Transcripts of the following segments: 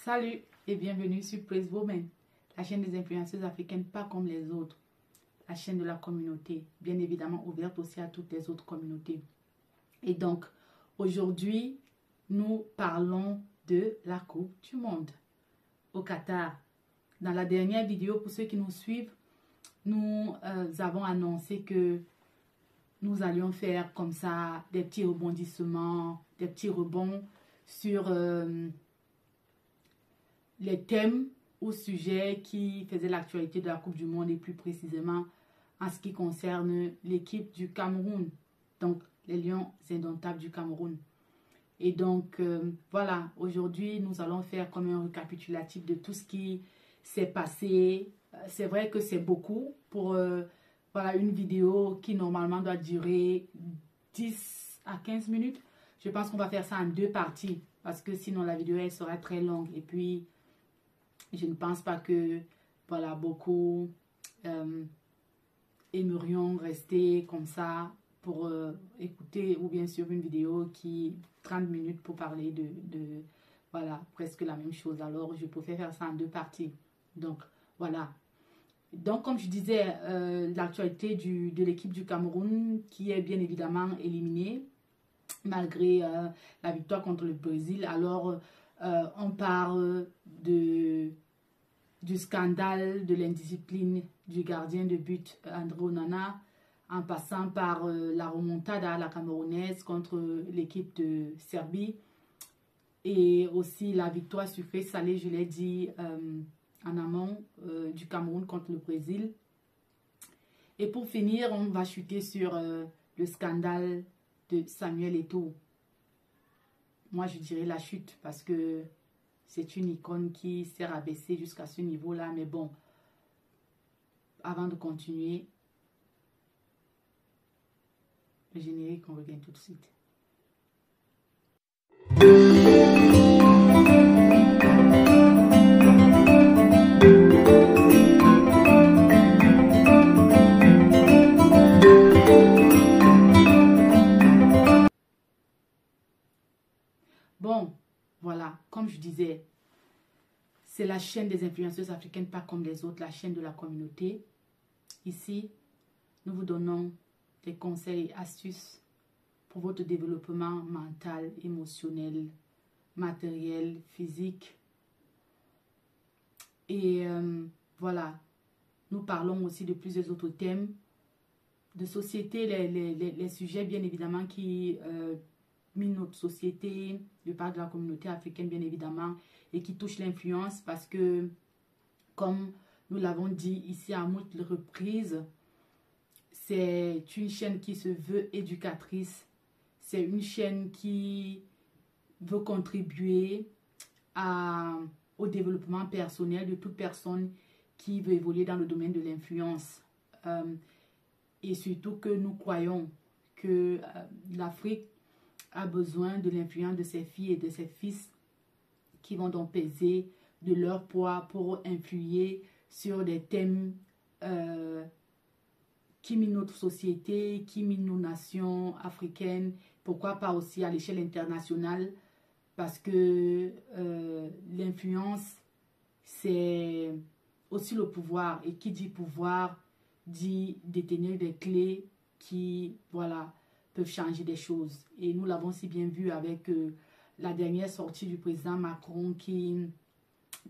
Salut et bienvenue sur Praise Women, la chaîne des influenceuses africaines pas comme les autres, la chaîne de la communauté, bien évidemment ouverte aussi à toutes les autres communautés. Et donc, aujourd'hui, nous parlons de la Coupe du Monde au Qatar. Dans la dernière vidéo, pour ceux qui nous suivent, nous avons annoncé que nous allions faire comme ça des petits rebondissements, des petits rebonds sur les thèmes ou sujets qui faisaient l'actualité de la Coupe du Monde et plus précisément en ce qui concerne l'équipe du Cameroun, donc les Lions indomptables du Cameroun. Et donc voilà, aujourd'hui nous allons faire comme un récapitulatif de tout ce qui s'est passé. C'est vrai que c'est beaucoup pour voilà, une vidéo qui normalement doit durer 10 à 15 minutes. Je pense qu'on va faire ça en deux parties parce que sinon la vidéo elle sera très longue et puis je ne pense pas que voilà, beaucoup aimerions rester comme ça pour écouter ou bien suivre une vidéo qui 30 minutes pour parler de voilà, presque la même chose. Alors je préfère faire ça en deux parties. Donc voilà. Donc comme je disais, l'actualité de l'équipe du Cameroun qui est bien évidemment éliminée malgré la victoire contre le Brésil. Alors on parle du scandale de l'indiscipline du gardien de but André Onana, en passant par la remontada à la camerounaise contre l'équipe de Serbie et aussi la victoire sucrée-salée, je l'ai dit en amont, du Cameroun contre le Brésil. Et pour finir, on va chuter sur le scandale de Samuel Eto'o. Moi, je dirais la chute parce que c'est une icône qui s'est rabaissée jusqu'à ce niveau-là. Mais bon, avant de continuer, le générique, on revient tout de suite. Bon, voilà, comme je disais, c'est la chaîne des influenceuses africaines, pas comme les autres, la chaîne de la communauté. Ici, nous vous donnons des conseils et astuces pour votre développement mental, émotionnel, matériel, physique. Et voilà, nous parlons aussi de plusieurs autres thèmes de société, les sujets bien évidemment qui minent notre société, je parle de la communauté africaine bien évidemment, et qui touchent l'influence parce que, comme nous l'avons dit ici à moult reprises, c'est une chaîne qui se veut éducatrice, c'est une chaîne qui veut contribuer au développement personnel de toute personne qui veut évoluer dans le domaine de l'influence. Et surtout que nous croyons que l'Afrique a besoin de l'influence de ses filles et de ses fils qui vont donc peser de leur poids pour influer sur des thèmes qui minent notre société, qui minent nos nations africaines, pourquoi pas aussi à l'échelle internationale, parce que l'influence, c'est aussi le pouvoir, et qui dit pouvoir, dit détenir des clés qui, voilà, peuvent changer des choses. Et nous l'avons si bien vu avec la dernière sortie du président Macron qui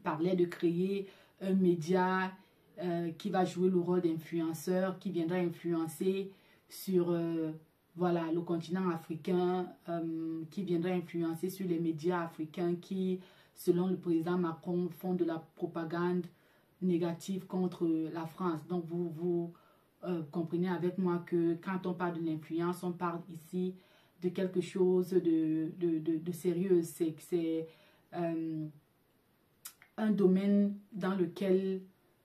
parlait de créer un média qui va jouer le rôle d'influenceur, qui viendra influencer sur voilà, le continent africain, qui viendra influencer sur les médias africains qui, selon le président Macron, font de la propagande négative contre la France. Donc vous comprenez avec moi que quand on parle de l'influence, on parle ici de quelque chose de sérieux. C'est un domaine dans lequel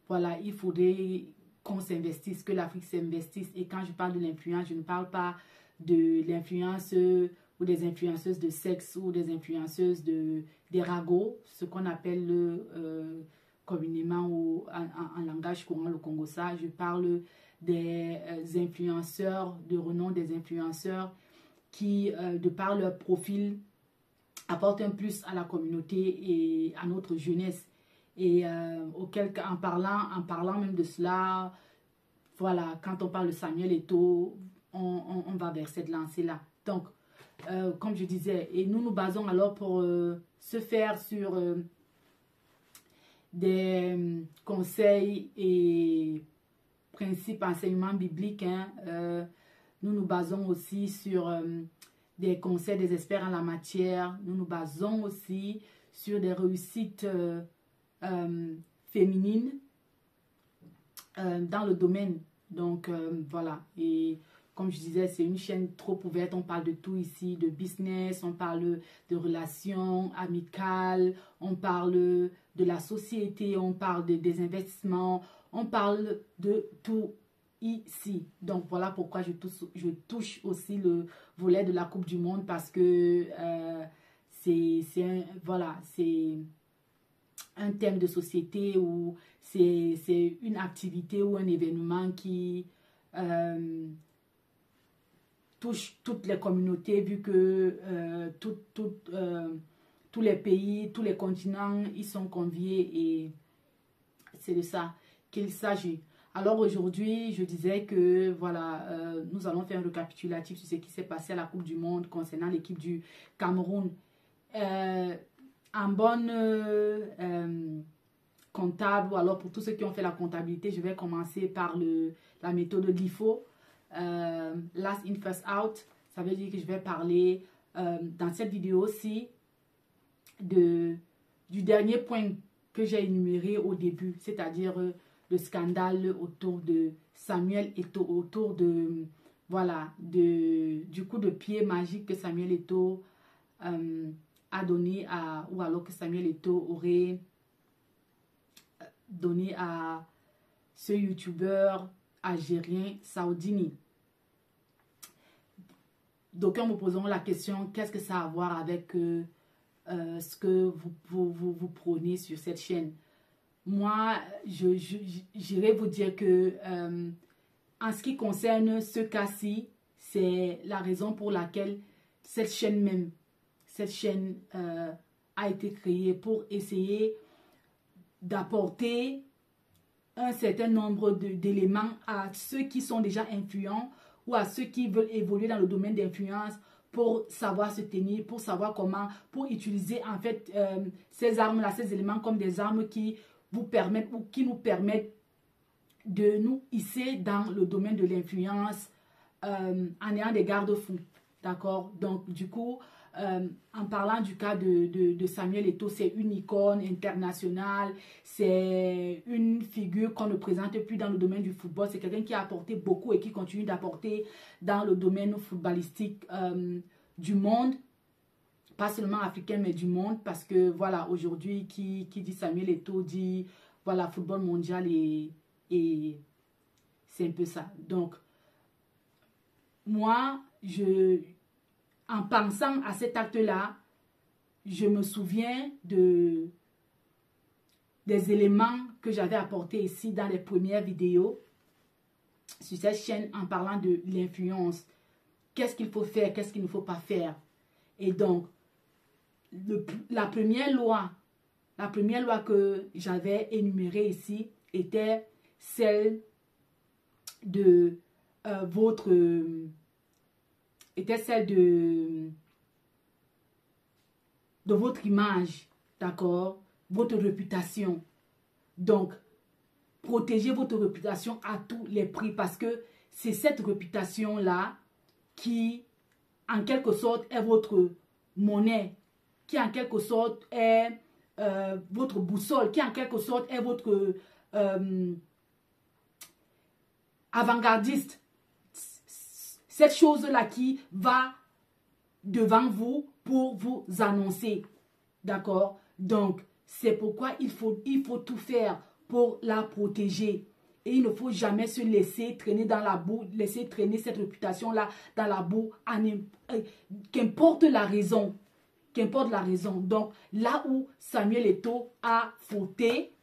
voilà, il faudrait qu'on s'investisse, que l'Afrique s'investisse. Et quand je parle de l'influence, je ne parle pas de l'influence ou des influenceuses de sexe ou des influenceuses des ragots, ce qu'on appelle communément ou en langage courant le Congossa. Je parle des influenceurs de renom, des influenceurs qui, de par leur profil, apporte un plus à la communauté et à notre jeunesse. Et auquel cas, en parlant même de cela, voilà, quand on parle de Samuel Eto'o, on va vers cette lancée-là. Donc, comme je disais, et nous nous basons alors pour se faire sur des conseils et principes, enseignements bibliques. Hein. Nous nous basons aussi sur des conseils des experts en la matière. Nous nous basons aussi sur des réussites féminines dans le domaine. Donc, voilà. Et comme je disais, c'est une chaîne trop ouverte. On parle de tout ici, de business, on parle de relations amicales, on parle de la société, on parle des investissements, on parle de tout ici. Donc, voilà pourquoi je touche aussi le volet de la Coupe du Monde parce que c'est un thème de société ou c'est une activité ou un événement qui touche toutes les communautés vu que tous les pays, tous les continents, ils sont conviés et c'est de ça qu'il s'agit. Alors aujourd'hui, je disais que voilà, nous allons faire un récapitulatif sur ce qui s'est passé à la Coupe du Monde concernant l'équipe du Cameroun. En bonne comptable ou alors pour tous ceux qui ont fait la comptabilité, je vais commencer par la méthode LIFO. Last in, first out. Ça veut dire que je vais parler dans cette vidéo-ci du dernier point que j'ai énuméré au début, c'est-à-dire le scandale autour de Samuel Eto'o, autour de, voilà, du coup de pied magique que Samuel Eto'o a donné ou alors que Samuel Eto'o aurait donné à ce youtubeur algérien Saoudini. D'aucuns me poseront la question, qu'est-ce que ça a à voir avec ce que vous prônez sur cette chaîne? Moi, j'irai vous dire que en ce qui concerne ce cas-ci, c'est la raison pour laquelle cette chaîne a été créée pour essayer d'apporter un certain nombre d'éléments à ceux qui sont déjà influents ou à ceux qui veulent évoluer dans le domaine d'influence pour savoir se tenir, pour savoir comment, pour utiliser en fait ces armes-là, ces éléments comme des armes qui vous permettent ou qui nous permettent de nous hisser dans le domaine de l'influence en ayant des garde-fous. D'accord? Donc, du coup, en parlant du cas de Samuel Eto'o, c'est une icône internationale, c'est une figure qu'on ne présente plus dans le domaine du football. C'est quelqu'un qui a apporté beaucoup et qui continue d'apporter dans le domaine footballistique du monde. Pas seulement africain, mais du monde. Parce que, voilà, aujourd'hui, qui dit Samuel Eto'o dit, voilà, football mondial et c'est un peu ça. Donc, moi, en pensant à cet acte-là, je me souviens des éléments que j'avais apportés ici dans les premières vidéos sur cette chaîne en parlant de l'influence. Qu'est-ce qu'il faut faire, qu'est-ce qu'il ne faut pas faire. Et donc, la première loi que j'avais énumérée ici était celle de votre image, d'accord, votre réputation. Donc, protégez votre réputation à tous les prix parce que c'est cette réputation-là qui, en quelque sorte, est votre monnaie, qui en quelque sorte est votre boussole, qui en quelque sorte est votre avant-gardiste. Cette chose-là qui va devant vous pour vous annoncer. D'accord? Donc, c'est pourquoi il faut tout faire pour la protéger. Et il ne faut jamais se laisser traîner dans la boue, laisser traîner cette réputation-là dans la boue, qu'importe la raison. Qu'importe la raison. Donc, là où Samuel Eto'o a fauté,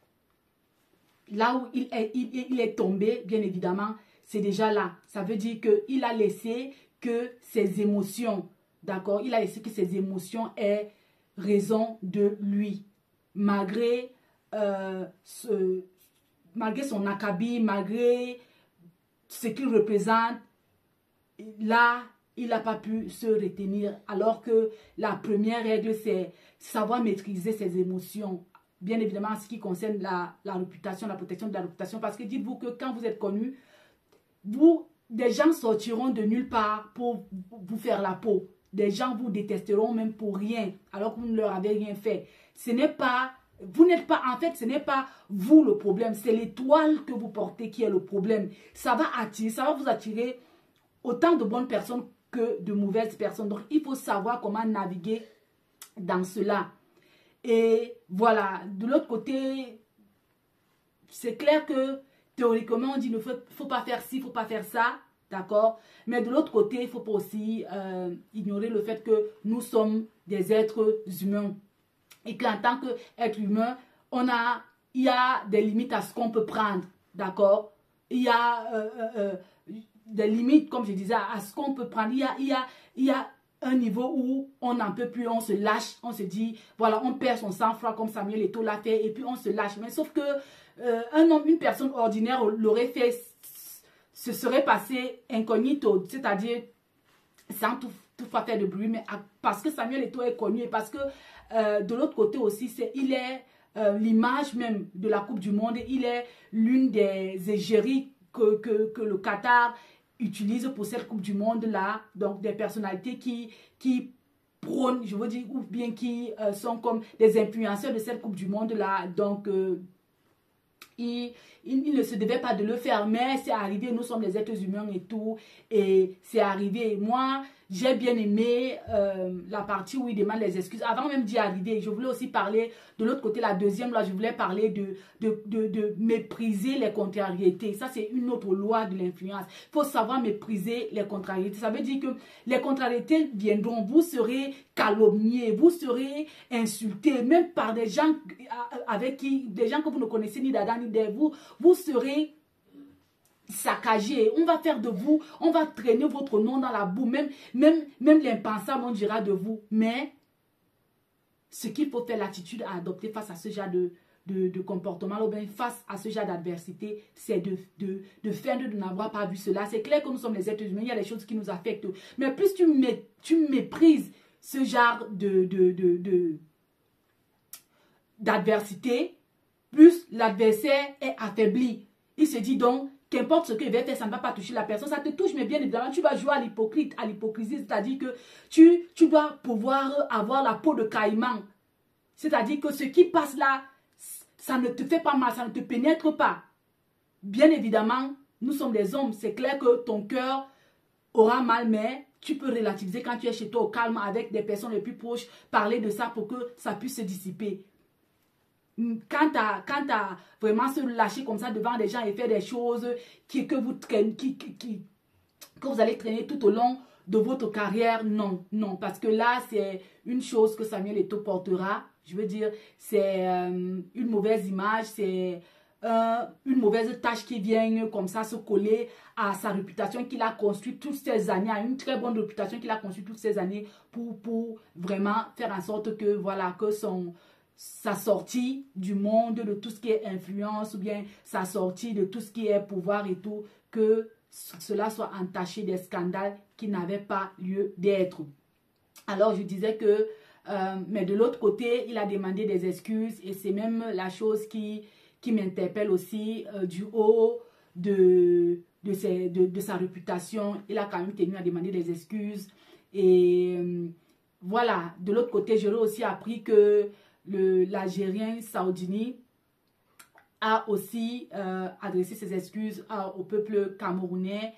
là où il est tombé, bien évidemment, c'est déjà là. Ça veut dire qu'il a laissé que ses émotions, d'accord, il a laissé que ses émotions aient raison de lui. Malgré, malgré son acabit, malgré ce qu'il représente, là, il n'a pas pu se retenir. Alors que la première règle, c'est savoir maîtriser ses émotions. Bien évidemment, en ce qui concerne la réputation, la protection de la réputation. Parce que dites-vous que quand vous êtes connu, des gens sortiront de nulle part pour vous faire la peau. Des gens vous détesteront même pour rien, alors que vous ne leur avez rien fait. Ce n'est pas, vous n'êtes pas, en fait, ce n'est pas vous le problème, c'est l'étoile que vous portez qui est le problème. Ça va vous attirer autant de bonnes personnes que de mauvaises personnes. Donc, il faut savoir comment naviguer dans cela. Et voilà, de l'autre côté, c'est clair que théoriquement, on dit ne faut pas faire ci, il ne faut pas faire ça, d'accord? Mais de l'autre côté, il ne faut pas aussi ignorer le fait que nous sommes des êtres humains. Et qu'en tant qu'être humain, il y a des limites à ce qu'on peut prendre, d'accord? Il y a des limites, comme je disais, à ce qu'on peut prendre. Il y a un niveau où on n'en peut plus, on se lâche, on se dit, voilà, on perd son sang-froid comme Samuel Eto'o l'a fait, et puis on se lâche. Mais sauf que un homme, une personne ordinaire l'aurait fait, ce serait passé incognito, c'est-à-dire sans toutefois faire de bruit, mais parce que Samuel Eto'o est connu et parce que de l'autre côté aussi, il est l'image même de la Coupe du Monde, il est l'une des égéries que le Qatar utilise pour cette Coupe du Monde-là, donc des personnalités qui prônent, je veux dire, ou bien qui sont comme des influenceurs de cette Coupe du Monde-là, donc il ne se devait pas de le faire, mais c'est arrivé, nous sommes des êtres humains et tout, et c'est arrivé. Moi, j'ai bien aimé la partie où il demande les excuses. Avant même d'y arriver, je voulais aussi parler de l'autre côté, la deuxième, là, je voulais parler de mépriser les contrariétés. Ça, c'est une autre loi de l'influence. Il faut savoir mépriser les contrariétés. Ça veut dire que les contrariétés viendront, vous serez calomniés, vous serez insultés, même par des gens des gens que vous ne connaissez ni d'Adam ni d'Ève. Vous serez saccagé, on va faire de vous, on va traîner votre nom dans la boue, même l'impensable on dira de vous. Mais ce qu'il faut faire, l'attitude à adopter face à ce genre de comportement, ou bien face à ce genre d'adversité, c'est de faire de n'avoir pas vu cela. C'est clair que nous sommes les êtres humains, il y a des choses qui nous affectent, mais plus tu méprises ce genre d'adversité, plus l'adversaire est affaibli. Il se dit donc, qu'importe ce qu'il va faire, ça ne va pas toucher la personne. Ça te touche, mais bien évidemment, tu vas jouer à l'hypocrisie. C'est-à-dire que tu dois pouvoir avoir la peau de caïman. C'est-à-dire que ce qui passe là, ça ne te fait pas mal, ça ne te pénètre pas. Bien évidemment, nous sommes des hommes. C'est clair que ton cœur aura mal, mais tu peux relativiser quand tu es chez toi au calme avec des personnes les plus proches, parler de ça pour que ça puisse se dissiper. Quand t'as vraiment se lâcher comme ça devant des gens et faire des choses que vous allez traîner tout au long de votre carrière, non, parce que là, c'est une chose que Samuel Eto'o portera. Je veux dire, c'est une mauvaise image, c'est une mauvaise tâche qui vient comme ça se coller à sa réputation qu'il a construite toutes ces années, à une très bonne réputation qu'il a construite toutes ces années pour vraiment faire en sorte que, voilà, que sa sortie du monde de tout ce qui est influence ou bien sa sortie de tout ce qui est pouvoir et tout, que cela soit entaché des scandales qui n'avaient pas lieu d'être. Alors je disais que, mais de l'autre côté, il a demandé des excuses et c'est même la chose qui m'interpelle aussi du haut de sa réputation. Il a quand même tenu à demander des excuses et voilà. De l'autre côté, j'aurais aussi appris que l'Algérien Saoudini a aussi adressé ses excuses au peuple camerounais.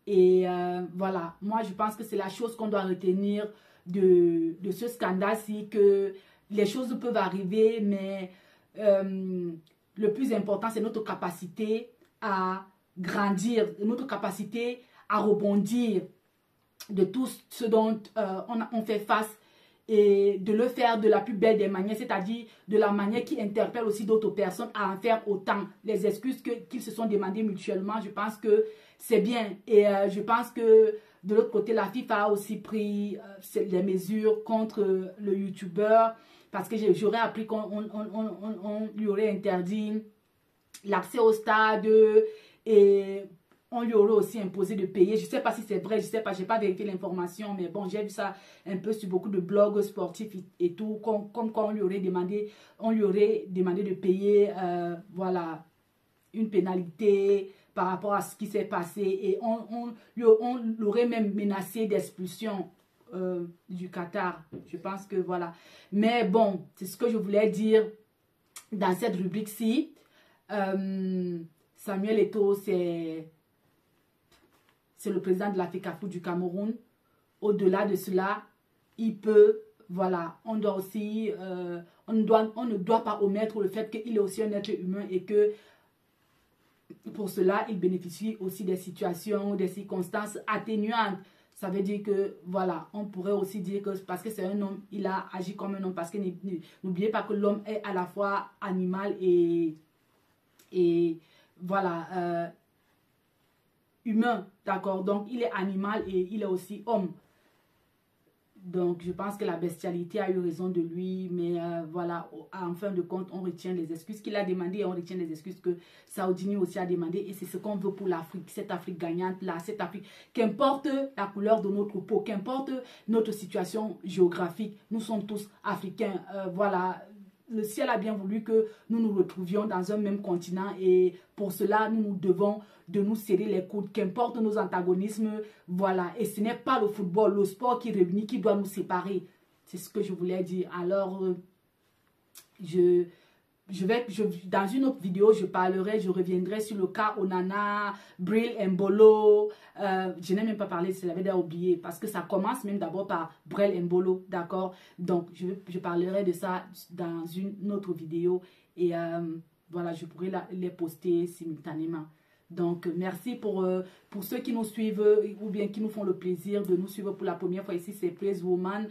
Et voilà, moi je pense que c'est la chose qu'on doit retenir de ce scandale-ci, que les choses peuvent arriver, mais le plus important c'est notre capacité à grandir, notre capacité à rebondir de tout ce dont on fait face, et de le faire de la plus belle des manières, c'est-à-dire de la manière qui interpelle aussi d'autres personnes à en faire autant. Les excuses qu'ils se sont demandées mutuellement, je pense que c'est bien. Et je pense que de l'autre côté, la FIFA a aussi pris des mesures contre le YouTuber parce que j'aurais appris qu'on lui aurait interdit l'accès au stade et on lui aurait aussi imposé de payer. Je ne sais pas si c'est vrai, je ne sais pas, je n'ai pas vérifié l'information, mais bon, j'ai vu ça un peu sur beaucoup de blogs sportifs et tout, comme quoi on lui aurait demandé de payer, voilà, une pénalité par rapport à ce qui s'est passé et on l'aurait même menacé d'expulsion du Qatar. Je pense que voilà. Mais bon, c'est ce que je voulais dire dans cette rubrique-ci. Samuel Eto'o, c'est le président de la FECAFOOT du Cameroun. Au-delà de cela, il peut, voilà, on doit aussi, on ne doit pas omettre le fait qu'il est aussi un être humain et que pour cela, il bénéficie aussi des situations, des circonstances atténuantes. Ça veut dire que, voilà, on pourrait aussi dire que parce que c'est un homme, il a agi comme un homme. Parce que n'oubliez pas que l'homme est à la fois animal et voilà, humain, d'accord? Donc, il est animal et il est aussi homme. Donc, je pense que la bestialité a eu raison de lui, mais voilà, en fin de compte, on retient les excuses qu'il a demandées et on retient les excuses que Saoudini aussi a demandées. Et c'est ce qu'on veut pour l'Afrique, cette Afrique gagnante-là, cette Afrique, qu'importe la couleur de notre peau, qu'importe notre situation géographique, nous sommes tous africains, voilà. Le ciel a bien voulu que nous nous retrouvions dans un même continent et pour cela, nous devons de nous serrer les coudes, qu'importe nos antagonismes, voilà. Et ce n'est pas le football, le sport qui réunit, qui doit nous séparer. C'est ce que je voulais dire. Alors, dans une autre vidéo, je reviendrai sur le cas Onana, Bril Embolo. Je n'ai même pas parlé, je l'avais déjà oublié, parce que ça commence même d'abord par Bril Embolo, d'accord? Donc, je parlerai de ça dans une autre vidéo et voilà, je pourrai les poster simultanément. Donc, merci pour ceux qui nous suivent ou bien qui nous font le plaisir de nous suivre pour la première fois ici, c'est Praise Woman.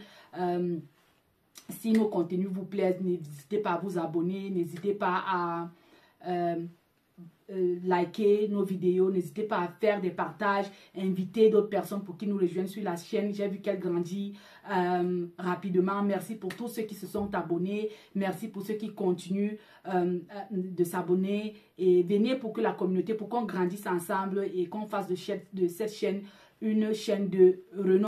Si nos contenus vous plaisent, n'hésitez pas à vous abonner, n'hésitez pas à liker nos vidéos, n'hésitez pas à faire des partages, inviter d'autres personnes pour qu'ils nous rejoignent sur la chaîne. J'ai vu qu'elle grandit rapidement. Merci pour tous ceux qui se sont abonnés, merci pour ceux qui continuent de s'abonner et venez pour que la communauté, pour qu'on grandisse ensemble et qu'on fasse de cette chaîne une chaîne de renom.